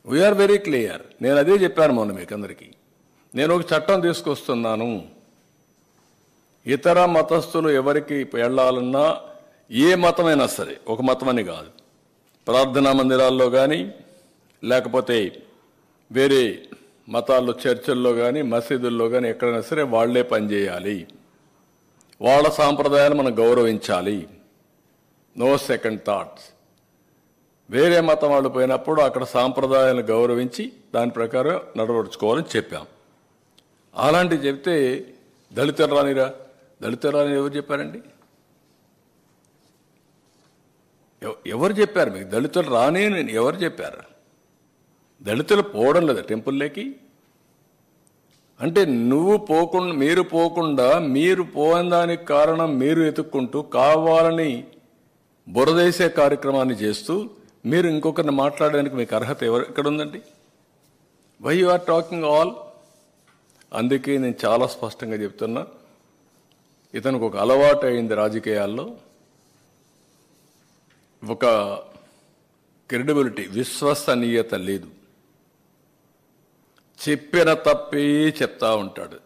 We are very clear. నేను అదే చెప్పాను మొన్న మీకు అందరికీ. నేను ఒక చట్టం తీసుకొస్తున్నాను. ఇతర మతస్థులు ఎవరికి వెళ్ళాలన్నా ఏ మతమైనా సరే, ఒక మతమని కాదు, ప్రార్థనా మందిరాల్లో కానీ లేకపోతే వేరే మతాల్లో చర్చిల్లో కానీ మసీదుల్లో కానీ ఎక్కడైనా సరే వాళ్లే పనిచేయాలి. వాళ్ళ సాంప్రదాయాలు మనం గౌరవించాలి. No second thoughts. వేరే మతం వాళ్ళు పోయినప్పుడు అక్కడ సాంప్రదాయాలను గౌరవించి దాని ప్రకారం నడవడుచుకోవాలని చెప్పాం. అలాంటివి చెప్తే దళితులు రానిరా, దళితులు రాని ఎవరు చెప్పారండి? ఎవరు చెప్పారు మీకు? దళితులు రాని ఎవరు చెప్పారు? దళితులు పోవడం లేదా టెంపుల్లోకి? అంటే మీరు పోకుండా మీరు పోని దానికి కారణం మీరు ఎత్తుక్కుంటూ కావాలని బురదేసే కార్యక్రమాన్ని చేస్తూ మీరు ఇంకొకరిని మాట్లాడడానికి మీకు అర్హత ఎక్కడ ఉందండి? Why you are talking all? అందుకే నేను చాలా స్పష్టంగా చెప్తున్నా, ఇతనికి ఒక అలవాటు అయింది రాజకీయాల్లో. ఒక క్రెడిబిలిటీ, విశ్వసనీయత లేదు. చెప్పిన తప్పే చెప్తా ఉంటాడు.